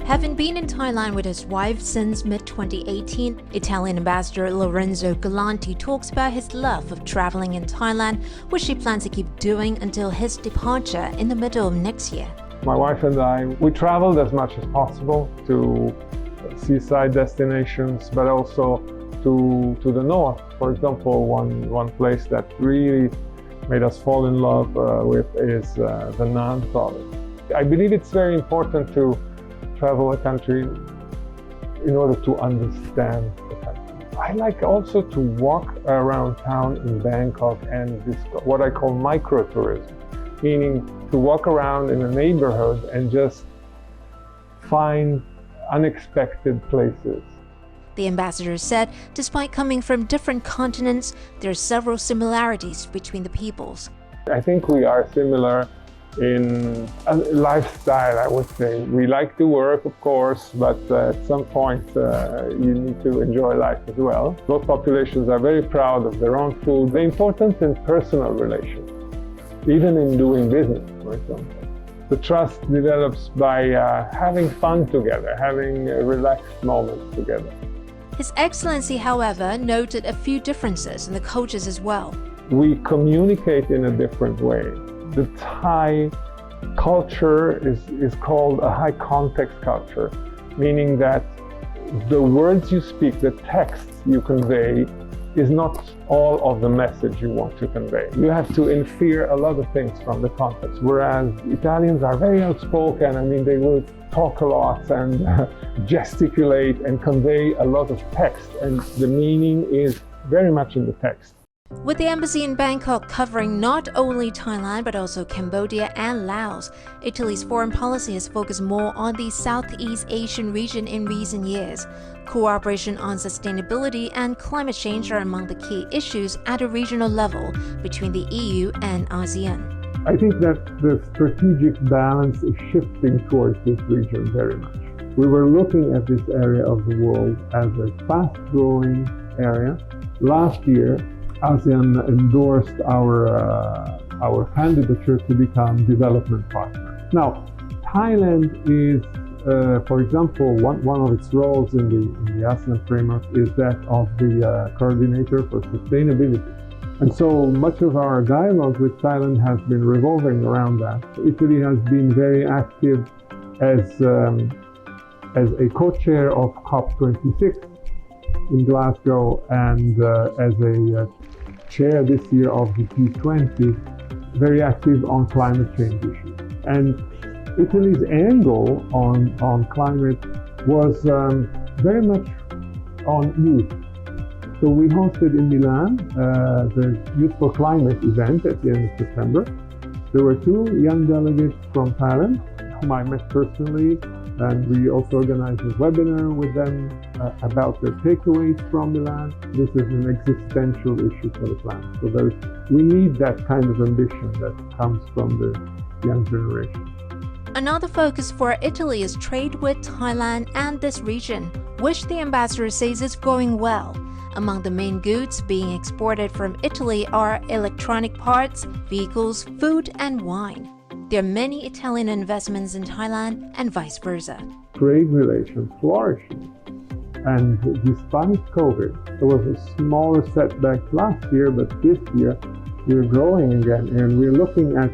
Having been in Thailand with his wife since mid-2018, Italian ambassador Lorenzo Galanti talks about his love of traveling in Thailand, which he plans to keep doing until his departure in the middle of next year. My wife and I, we traveled as much as possible to seaside destinations, but also to the north. For example, one place that really made us fall in love with is the Nan province. I believe it's very important to travel a country in order to understand the country. I like also to walk around town in Bangkok and what I call microtourism, meaning to walk around in a neighborhood and just find unexpected places. The ambassador said, despite coming from different continents, there are several similarities between the peoples. I think we are similar in lifestyle, I would say. We like to work, of course, but at some point you need to enjoy life as well. Both populations are very proud of their own food. The importance in personal relations, even in doing business, for example. The trust develops by having fun together, having relaxed moments together. His Excellency, however, noted a few differences in the cultures as well. We communicate in a different way. The Thai culture is called a high context culture, meaning that the words you speak, the text you convey, is not all of the message you want to convey. You have to infer a lot of things from the context, whereas Italians are very outspoken. I mean, they will talk a lot and gesticulate and convey a lot of text, and the meaning is very much in the text. With the embassy in Bangkok covering not only Thailand but also Cambodia and Laos, Italy's foreign policy has focused more on the Southeast Asian region in recent years. Cooperation on sustainability and climate change are among the key issues at a regional level between the EU and ASEAN. I think that the strategic balance is shifting towards this region very much. We were looking at this area of the world as a fast-growing area. Last year, ASEAN endorsed our candidature to become development partner. Now, Thailand is, for example, one of its roles in the ASEAN framework is that of the coordinator for sustainability. And so much of our dialogue with Thailand has been revolving around that. Italy has been very active as a co-chair of COP26 in Glasgow and as a chair this year of the G20, very active on climate change issues. And Italy's angle on climate was very much on youth. So we hosted in Milan the Youth for Climate event at the end of September. There were two young delegates from Thailand whom I met personally, and we also organized a webinar with them about their takeaways from Milan. This is an existential issue for the planet. So we need that kind of ambition that comes from the young generation. Another focus for Italy is trade with Thailand and this region, which the ambassador says is going well. Among the main goods being exported from Italy are electronic parts, vehicles, food, and wine. There are many Italian investments in Thailand and vice versa. Trade relations flourishing. And despite COVID, there was a smaller setback last year, but this year we're growing again, and we're looking at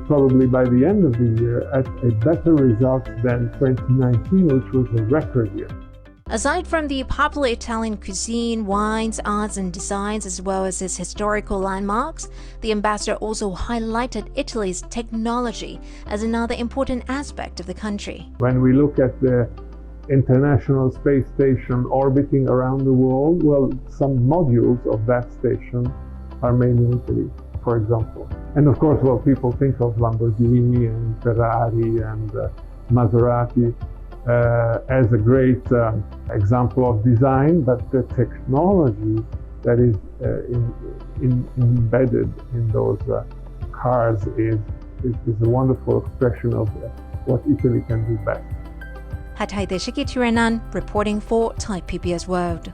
probably by the end of the year at a better result than 2019, which was a record year. Aside from the popular Italian cuisine, wines, arts and designs, as well as its historical landmarks, the ambassador also highlighted Italy's technology as another important aspect of the country. When we look at the International Space Station orbiting around the world, well, some modules of that station are made in Italy, for example. And of course, well, people think of Lamborghini and Ferrari and Maserati as a great example of design, but the technology that is embedded in those cars is a wonderful expression of what Italy can do best. Hatay Deshiki Tiranan reporting for Thai PBS World.